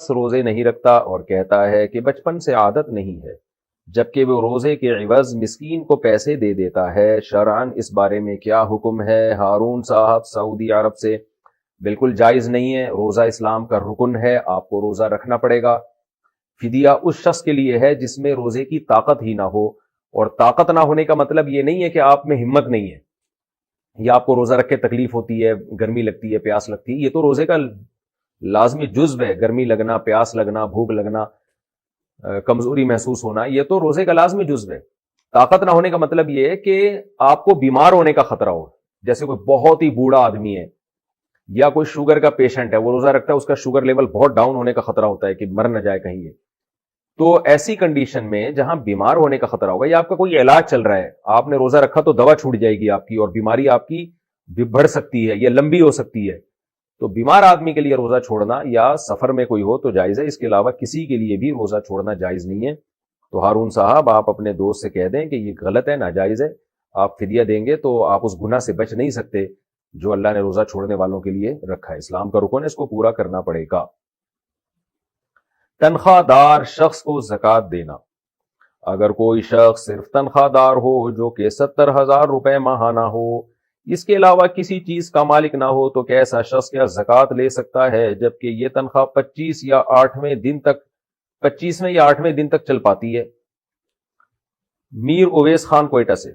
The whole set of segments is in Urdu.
شخص روزے نہیں رکھتا اور کہتا ہے کہ بچپن سے عادت نہیں ہے، جبکہ وہ روزے کے عوض مسکین کو پیسے دے دیتا ہے، شرعاً اس بارے میں کیا حکم ہے؟ ہارون صاحب سعودی عرب سے۔ بالکل جائز نہیں ہے، روزہ اسلام کا رکن ہے، آپ کو روزہ رکھنا پڑے گا۔ فدیہ اس شخص کے لیے ہے جس میں روزے کی طاقت ہی نہ ہو، اور طاقت نہ ہونے کا مطلب یہ نہیں ہے کہ آپ میں ہمت نہیں ہے یا آپ کو روزہ رکھ کے تکلیف ہوتی ہے، گرمی لگتی ہے، پیاس لگتی ہے۔ یہ تو روزے کا لازمی جزو ہے، گرمی لگنا، پیاس لگنا، بھوک لگنا، کمزوری محسوس ہونا، یہ تو روزے کا لازمی جزو ہے۔ طاقت نہ ہونے کا مطلب یہ ہے کہ آپ کو بیمار ہونے کا خطرہ ہو، جیسے کوئی بہت ہی بوڑھا آدمی ہے یا کوئی شوگر کا پیشنٹ ہے، وہ روزہ رکھتا ہے، اس کا شوگر لیول بہت ڈاؤن ہونے کا خطرہ ہوتا ہے کہ مر نہ جائے کہیں یہ۔ تو ایسی کنڈیشن میں جہاں بیمار ہونے کا خطرہ ہوگا یا آپ کا کوئی علاج چل رہا ہے، آپ نے روزہ رکھا تو دوا چھوٹ جائے گی آپ کی، اور بیماری آپ کی بڑھ سکتی ہے یا لمبی ہو سکتی ہے، تو بیمار آدمی کے لیے روزہ چھوڑنا یا سفر میں کوئی ہو تو جائز ہے، اس کے علاوہ کسی کے لیے بھی روزہ چھوڑنا جائز نہیں ہے۔ تو ہارون صاحب آپ اپنے دوست سے کہہ دیں کہ یہ غلط ہے، ناجائز ہے، آپ فدیہ دیں گے تو آپ اس گناہ سے بچ نہیں سکتے جو اللہ نے روزہ چھوڑنے والوں کے لیے رکھا ہے۔ اسلام کا رکن ہے، اس کو پورا کرنا پڑے گا۔ تنخواہ دار شخص کو زکوٰۃ دینا۔ اگر کوئی شخص صرف تنخواہ دار ہو جو کہ 70,000 روپے ماہانہ ہو، اس کے علاوہ کسی چیز کا مالک نہ ہو، تو کیا ایسا شخص کیا زکوٰۃ لے سکتا ہے جبکہ یہ تنخواہ 25ویں یا 8ویں دن تک چل پاتی ہے؟ میر اویس خان کوئٹہ سے۔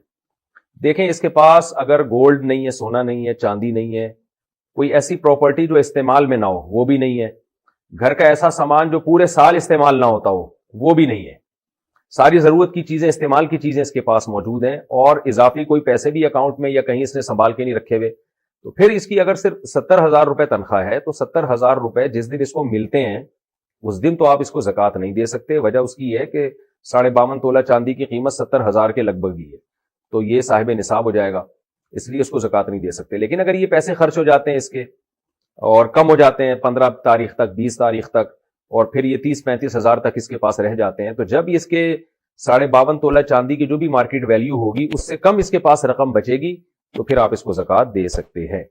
دیکھیں، اس کے پاس اگر گولڈ نہیں ہے، سونا نہیں ہے، چاندی نہیں ہے، کوئی ایسی پراپرٹی جو استعمال میں نہ ہو وہ بھی نہیں ہے، گھر کا ایسا سامان جو پورے سال استعمال نہ ہوتا ہو وہ بھی نہیں ہے، ساری ضرورت کی چیزیں، استعمال کی چیزیں اس کے پاس موجود ہیں، اور اضافی کوئی پیسے بھی اکاؤنٹ میں یا کہیں اس نے سنبھال کے نہیں رکھے ہوئے، تو پھر اس کی اگر صرف 70,000 روپے تنخواہ ہے تو 70,000 روپے جس دن اس کو ملتے ہیں اس دن تو آپ اس کو زکوٰۃ نہیں دے سکتے۔ وجہ اس کی ہے کہ 52.5 تولہ چاندی کی قیمت 70,000 کے لگ بھگ ہی ہے، تو یہ صاحب نصاب ہو جائے گا، اس لیے اس کو زکوٰۃ نہیں دے سکتے۔ لیکن اگر یہ پیسے خرچ ہو جاتے ہیں اس کے اور کم ہو جاتے ہیں 15 تاریخ تک، 20 تاریخ تک، اور پھر یہ 30-35 ہزار تک اس کے پاس رہ جاتے ہیں، تو جب اس کے 52.5 تولہ چاندی کی جو بھی مارکیٹ ویلیو ہوگی اس سے کم اس کے پاس رقم بچے گی تو پھر آپ اس کو زکوٰۃ دے سکتے ہیں۔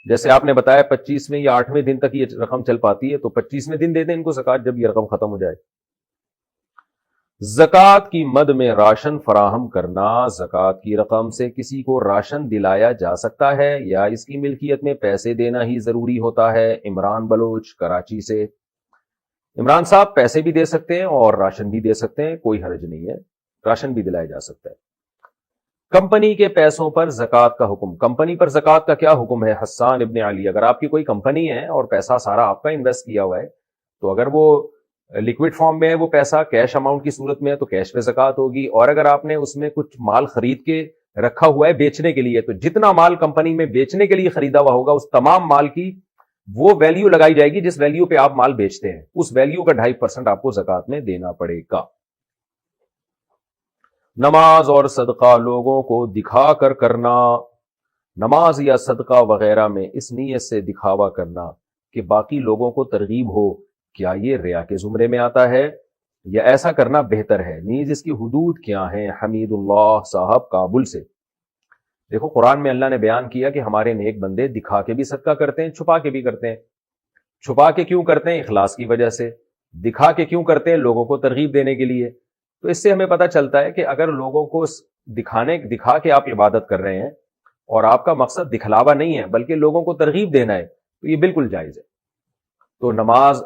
جیسے آپ نے بتایا 25ویں یا 8ویں دن تک یہ رقم چل پاتی ہے، تو 25ویں دن دے دیں ان کو زکوٰۃ جب یہ رقم ختم ہو جائے۔ زکوٰۃ کی مد میں راشن فراہم کرنا۔ زکوٰۃ کی رقم سے کسی کو راشن دلایا جا سکتا ہے یا اس کی ملکیت میں پیسے دینا ہی ضروری ہوتا ہے؟ عمران بلوچ کراچی سے۔ عمران صاحب پیسے بھی دے سکتے ہیں اور راشن بھی دے سکتے ہیں، کوئی حرج نہیں ہے، راشن بھی دلایا جا سکتا ہے۔ کمپنی کے پیسوں پر زکوٰۃ کا حکم۔ کمپنی پر زکوٰۃ کا کیا حکم ہے؟ حسان ابن علی۔ اگر آپ کی کوئی کمپنی ہے اور پیسہ سارا آپ کا انویسٹ کیا ہوا ہے، تو اگر وہ لیکوڈ فارم میں ہے، وہ پیسہ کیش اماؤنٹ کی صورت میں ہے تو کیش پہ زکوٰۃ ہوگی، اور اگر آپ نے اس میں کچھ مال خرید کے رکھا ہوا ہے بیچنے کے لیے، تو جتنا مال کمپنی میں بیچنے کے لیے خریدا ہوا ہوگا اس تمام مال کی وہ ویلیو لگائی جائے گی جس ویلیو پہ آپ مال بیچتے ہیں، اس ویلیو کا 2.5% آپ کو زکوٰۃ میں دینا پڑے گا۔ نماز اور صدقہ لوگوں کو دکھا کر کرنا۔ نماز یا صدقہ وغیرہ میں اس نیت سے دکھاوا کرنا کہ باقی لوگوں کو ترغیب ہو، کیا یہ ریا کے زمرے میں آتا ہے یا ایسا کرنا بہتر ہے؟ نیز اس کی حدود کیا ہیں؟ حمید اللہ صاحب کابل سے۔ دیکھو، قرآن میں اللہ نے بیان کیا کہ ہمارے نیک بندے دکھا کے بھی صدقہ کرتے ہیں، چھپا کے بھی کرتے ہیں۔ چھپا کے کیوں کرتے ہیں؟ اخلاص کی وجہ سے۔ دکھا کے کیوں کرتے ہیں؟ لوگوں کو ترغیب دینے کے لیے۔ تو اس سے ہمیں پتہ چلتا ہے کہ اگر لوگوں کو دکھا کے آپ عبادت کر رہے ہیں اور آپ کا مقصد دکھلاوا نہیں ہے بلکہ لوگوں کو ترغیب دینا ہے، تو یہ بالکل جائز ہے۔ تو نماز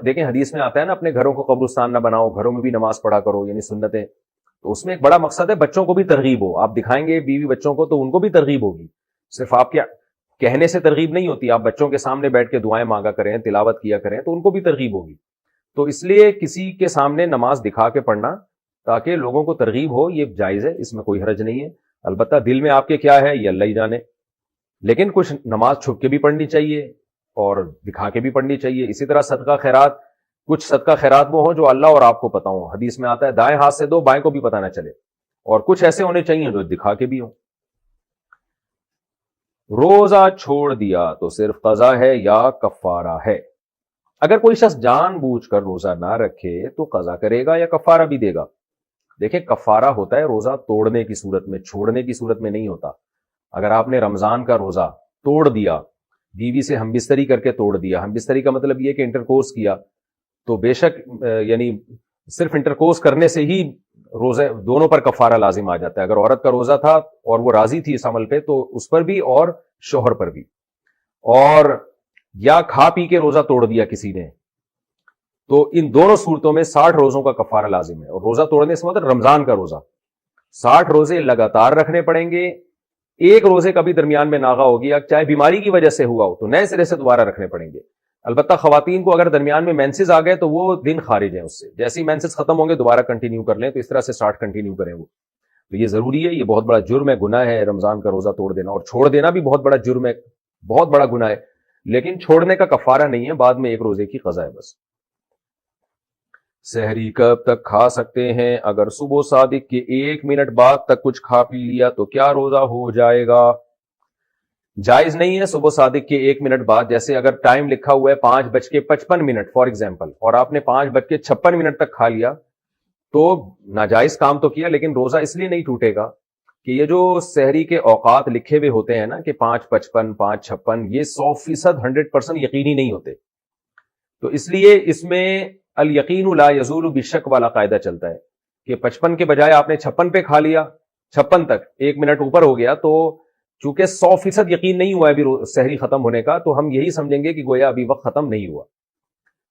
دیکھیں حدیث میں آتا ہے نا، اپنے گھروں کو قبرستان نہ بناؤ، گھروں میں بھی نماز پڑھا کرو، یعنی سنتیں۔ تو اس میں ایک بڑا مقصد ہے بچوں کو بھی ترغیب ہو۔ آپ دکھائیں گے بیوی بچوں کو تو ان کو بھی ترغیب ہوگی، صرف آپ کے کہنے سے ترغیب نہیں ہوتی، آپ بچوں کے سامنے بیٹھ کے دعائیں مانگا کریں، تلاوت کیا کریں تو ان کو بھی ترغیب ہوگی۔ تو اس لیے کسی کے سامنے نماز دکھا کے پڑھنا تاکہ لوگوں کو ترغیب ہو، یہ جائز ہے، اس میں کوئی حرج نہیں ہے۔ البتہ دل میں آپ کے کیا ہے یہ اللہ ہی جانے، لیکن کچھ نماز چھپ کے بھی پڑھنی چاہیے اور دکھا کے بھی پڑھنی چاہیے۔ اسی طرح صدقہ خیرات، کچھ صدقہ خیرات وہ ہوں جو اللہ اور آپ کو پتہ ہوں، حدیث میں آتا ہے دائیں ہاتھ سے دو، بائیں کو بھی پتہ نہ چلے، اور کچھ ایسے ہونے چاہیے جو دکھا کے بھی ہوں۔ روزہ چھوڑ دیا تو صرف قضا ہے یا کفارہ ہے؟ اگر کوئی شخص جان بوجھ کر روزہ نہ رکھے تو قضا کرے گا یا کفارہ بھی دے گا؟ دیکھیں، کفارہ ہوتا ہے روزہ توڑنے کی صورت میں، چھوڑنے کی صورت میں نہیں ہوتا۔ اگر آپ نے رمضان کا روزہ توڑ دیا بیوی سے ہم بستری کر کے توڑ دیا. ہم بستری کا مطلب یہ کہ انٹرکورس کیا, تو بے شک یعنی صرف انٹرکورس کرنے سے ہی روزے دونوں پر کفارہ لازم آ جاتا ہے. اگر عورت کا روزہ تھا اور وہ راضی تھی اس عمل پہ تو اس پر بھی اور شوہر پر بھی. اور یا کھا پی کے روزہ توڑ دیا کسی نے, تو ان دونوں صورتوں میں 60 روزوں کا کفارہ لازم ہے. اور روزہ توڑنے سے مطلب رمضان کا روزہ 60 روزے لگاتار رکھنے پڑیں گے. ایک روزے کا بھی درمیان میں ناغا ہو گیا, چاہے بیماری کی وجہ سے ہوا ہو, تو نئے سرے سے دوبارہ رکھنے پڑیں گے. البتہ خواتین کو اگر درمیان میں مینسز آ گئے تو وہ دن خارج ہیں اس سے, جیسے ہی مینسز ختم ہوں گے دوبارہ کنٹینیو کر لیں, تو اس طرح سے 60 کنٹینیو کریں وہ. تو یہ ضروری ہے, یہ بہت بڑا جرم ہے, گناہ ہے رمضان کا روزہ توڑ دینا, اور چھوڑ دینا بھی بہت بڑا جرم ہے, بہت بڑا گناہ ہے. لیکن چھوڑنے کا کفارہ نہیں ہے, بعد میں ایک روزے کی قضا ہے بس. سحری کب تک کھا سکتے ہیں؟ اگر صبح صادق کے 1 منٹ بعد تک کچھ کھا پی لیا تو کیا روزہ ہو جائے گا؟ جائز نہیں ہے صبح صادق کے 1 منٹ بعد. جیسے اگر ٹائم لکھا ہوا ہے 5:55 فار ایگزامپل, اور آپ نے 5:56 تک کھا لیا, تو ناجائز کام تو کیا, لیکن روزہ اس لیے نہیں ٹوٹے گا کہ یہ جو سحری کے اوقات لکھے ہوئے ہوتے ہیں نا کہ 5:55 5:56, یہ 100% 100% یقینی نہیں ہوتے. تو اس لیے اس میں الیقین لا یزول بالشک والا قاعدہ چلتا ہے کہ 55 کے بجائے آپ نے 56 پہ کھا لیا, 56 تک 1 منٹ اوپر ہو گیا, تو چونکہ 100% یقین نہیں ہوا ہے ابھی سحری ختم ہونے کا, تو ہم یہی سمجھیں گے کہ گویا ابھی وقت ختم نہیں ہوا,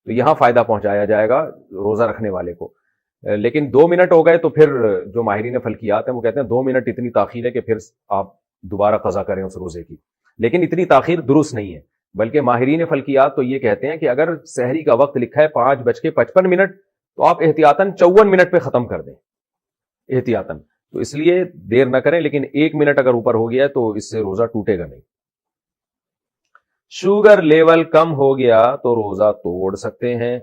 تو یہاں فائدہ پہنچایا جائے گا روزہ رکھنے والے کو. لیکن 2 منٹ ہو گئے تو پھر جو ماہرین فلکیات ہیں وہ کہتے ہیں 2 منٹ اتنی تاخیر ہے کہ پھر آپ دوبارہ قضا کریں اس روزے کی. لیکن اتنی تاخیر درست نہیں ہے, بلکہ ماہرین فلکیات تو یہ کہتے ہیں کہ اگر سحری کا وقت لکھا ہے 5:55 تو آپ احتیاطاً 54 منٹ پہ ختم کر دیں احتیاطاً. تو اس لیے دیر نہ کریں, لیکن 1 منٹ اگر اوپر ہو گیا تو اس سے روزہ ٹوٹے گا نہیں. شوگر لیول کم ہو گیا تو روزہ توڑ سکتے ہیں؟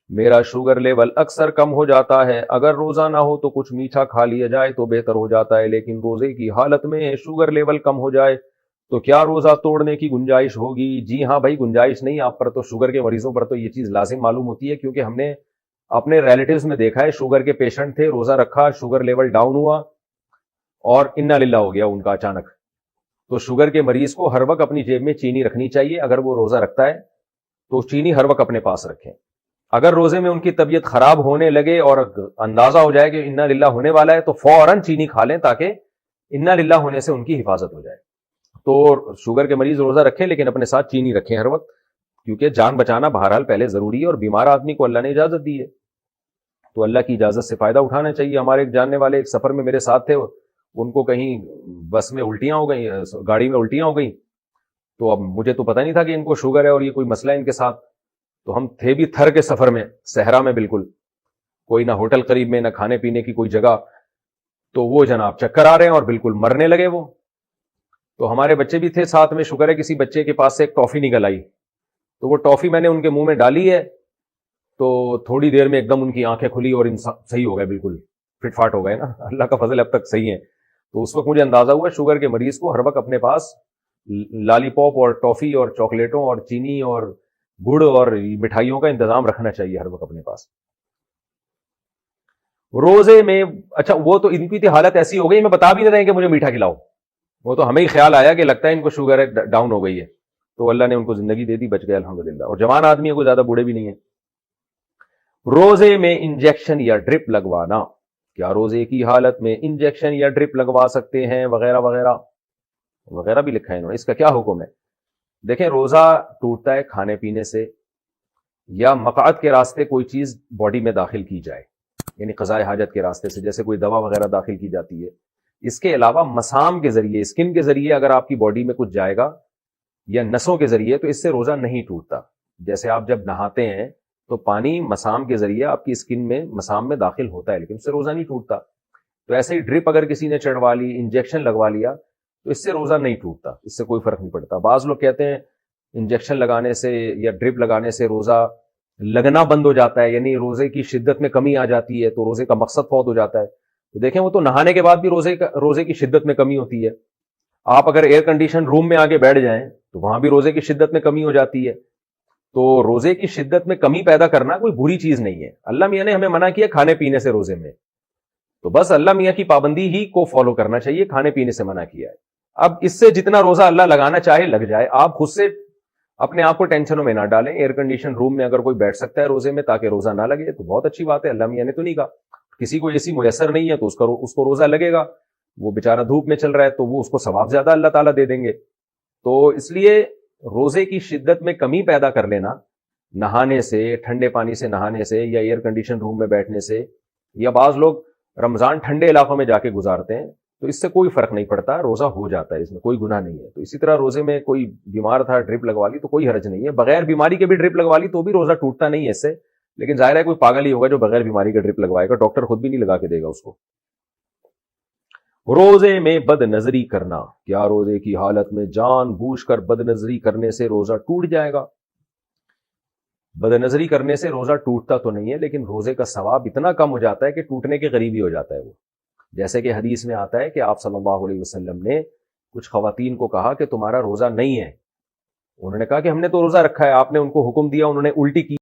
میرا شوگر لیول اکثر کم ہو جاتا ہے, اگر روزہ نہ ہو تو کچھ میٹھا کھا لیا جائے تو بہتر ہو جاتا ہے, لیکن روزے کی حالت میں شوگر لیول کم ہو جائے تو کیا روزہ توڑنے کی گنجائش ہوگی؟ جی ہاں بھائی, گنجائش نہیں آپ پر, تو شوگر کے مریضوں پر تو یہ چیز لازم معلوم ہوتی ہے, کیونکہ ہم نے اپنے ریلیٹیوز میں دیکھا ہے شوگر کے پیشنٹ تھے, روزہ رکھا, شوگر لیول ڈاؤن ہوا اور انا للہ ہو گیا ان کا اچانک. تو شوگر کے مریض کو ہر وقت اپنی جیب میں چینی رکھنی چاہیے, اگر وہ روزہ رکھتا ہے تو چینی ہر وقت اپنے پاس رکھیں. اگر روزے میں ان کی طبیعت خراب ہونے لگے اور اندازہ ہو جائے کہ انا للہ ہونے والا ہے تو فوراً چینی کھا لیں تاکہ انا للہ ہونے سے ان کی حفاظت ہو جائے. تو شوگر کے مریض روزہ رکھیں لیکن اپنے ساتھ چینی رکھیں ہر وقت, کیونکہ جان بچانا بہرحال پہلے ضروری ہے, اور بیمار آدمی کو اللہ نے اجازت دی ہے تو اللہ کی اجازت سے فائدہ اٹھانا چاہیے. ہمارے ایک جاننے والے ایک سفر میں میرے ساتھ تھے, ان کو کہیں بس میں الٹیاں ہو گئیں, گاڑی میں الٹیاں ہو گئیں, تو اب مجھے تو پتہ نہیں تھا کہ ان کو شوگر ہے اور یہ کوئی مسئلہ ہے ان کے ساتھ. تو ہم تھے بھی تھر کے سفر میں, صحرا میں, بالکل کوئی نہ ہوٹل قریب میں نہ کھانے پینے کی کوئی جگہ, تو وہ جناب چکر آ رہے ہیں اور بالکل مرنے لگے وہ. تو ہمارے بچے بھی تھے ساتھ میں, شکر ہے کسی بچے کے پاس سے ایک ٹافی نکل آئی, تو وہ ٹافی میں نے ان کے منہ میں ڈالی ہے, تو تھوڑی دیر میں ایک دم ان کی آنکھیں کھلی اور صحیح ہو گئے, بالکل فٹ فاٹ ہو گئے نا, اللہ کا فضل اب تک صحیح ہے. تو اس وقت مجھے اندازہ ہوا شوگر کے مریض کو ہر وقت اپنے پاس لالی پاپ اور ٹافی اور چاکلیٹوں اور چینی اور گڑ اور مٹھائیوں کا انتظام رکھنا چاہیے ہر وقت اپنے پاس. روزے میں اچھا وہ تو ان کی حالت ایسی ہو گئی, میں بتا بھی نہ رہے کہ مجھے میٹھا کھلاؤ, وہ تو ہمیں ہی خیال آیا کہ لگتا ہے ان کو شوگر ہے, ڈاؤن ہو گئی ہے, تو اللہ نے ان کو زندگی دے دی, بچ گئے الحمدللہ, اور جوان آدمی ہے, کوئی زیادہ بوڑھے بھی نہیں ہے. روزے میں انجیکشن یا ڈرپ لگوانا, کیا روزے کی حالت میں انجیکشن یا ڈرپ لگوا سکتے ہیں وغیرہ وغیرہ وغیرہ بھی لکھا ہے انہوں نے, اس کا کیا حکم ہے؟ دیکھیں روزہ ٹوٹتا ہے کھانے پینے سے یا مقعد کے راستے کوئی چیز باڈی میں داخل کی جائے, یعنی قضاء حاجت کے راستے سے, جیسے کوئی دوا وغیرہ داخل کی جاتی ہے. اس کے علاوہ مسام کے ذریعے, اسکن کے ذریعے اگر آپ کی باڈی میں کچھ جائے گا یا نسوں کے ذریعے, تو اس سے روزہ نہیں ٹوٹتا. جیسے آپ جب نہاتے ہیں تو پانی مسام کے ذریعے آپ کی اسکن میں مسام میں داخل ہوتا ہے, لیکن اس سے روزہ نہیں ٹوٹتا. تو ایسے ہی ڈرپ اگر کسی نے چڑھوا لی, انجیکشن لگوا لیا, تو اس سے روزہ نہیں ٹوٹتا, اس سے کوئی فرق نہیں پڑتا. بعض لوگ کہتے ہیں انجیکشن لگانے سے یا ڈرپ لگانے سے روزہ لگنا بند ہو جاتا ہے, یعنی روزے کی شدت میں کمی آ جاتی ہے, تو روزے کا مقصد فوت ہو جاتا ہے. تو دیکھیں وہ تو نہانے کے بعد بھی روزے کی شدت میں کمی ہوتی ہے. آپ اگر ایئر کنڈیشن روم میں آگے بیٹھ جائیں تو وہاں بھی روزے کی شدت میں کمی ہو جاتی ہے. تو روزے کی شدت میں کمی پیدا کرنا کوئی بری چیز نہیں ہے. اللہ میاں نے ہمیں منع کیا کھانے پینے سے روزے میں, تو بس اللہ میاں کی پابندی ہی کو فالو کرنا چاہیے, کھانے پینے سے منع کیا ہے. اب اس سے جتنا روزہ اللہ لگانا چاہے لگ جائے، آپ خود سے اپنے آپ کو ٹینشنوں میں نہ ڈالیں. ایئر کنڈیشن روم میں اگر کوئی بیٹھ سکتا ہے روزے میں تاکہ روزہ نہ لگے تو بہت اچھی بات ہے، اللہ میاں نے تو نہیں کہا. کسی کو ایسی میسر نہیں ہے تو اس کو روزہ لگے گا، وہ بیچارہ دھوپ میں چل رہا ہے تو وہ اس کو ثواب زیادہ اللہ تعالیٰ دے دیں گے. تو اس لیے روزے کی شدت میں کمی پیدا کر لینا نہانے سے، ٹھنڈے پانی سے نہانے سے، یا ایئر کنڈیشن روم میں بیٹھنے سے، یا بعض لوگ رمضان ٹھنڈے علاقوں میں جا کے گزارتے ہیں، تو اس سے کوئی فرق نہیں پڑتا، روزہ ہو جاتا ہے، اس میں کوئی گناہ نہیں ہے. تو اسی طرح روزے میں کوئی بیمار تھا، ڈرپ لگوا لی تو کوئی حرج نہیں ہے. بغیر بیماری کے بھی ڈرپ لگوا لی تو بھی روزہ ٹوٹتا نہیں ہے اس سے، لیکن ظاہر ہے کوئی پاگل ہی ہوگا جو بغیر بیماری کا ڈرپ لگوائے گا، ڈاکٹر خود بھی نہیں لگا کے دے گا اس کو. روزے میں بد نظری کرنا، کیا روزے کی حالت میں جان بوجھ کر بد نظری کرنے سے روزہ ٹوٹ جائے گا؟ بد نظری کرنے سے روزہ ٹوٹتا تو نہیں ہے، لیکن روزے کا ثواب اتنا کم ہو جاتا ہے کہ ٹوٹنے کے قریب ہی ہو جاتا ہے وہ. جیسے کہ حدیث میں آتا ہے کہ آپ صلی اللہ علیہ وسلم نے کچھ خواتین کو کہا کہ تمہارا روزہ نہیں ہے. انہوں نے کہا کہ ہم نے تو روزہ رکھا ہے. آپ نے ان کو حکم دیا، انہوں نے الٹی کی.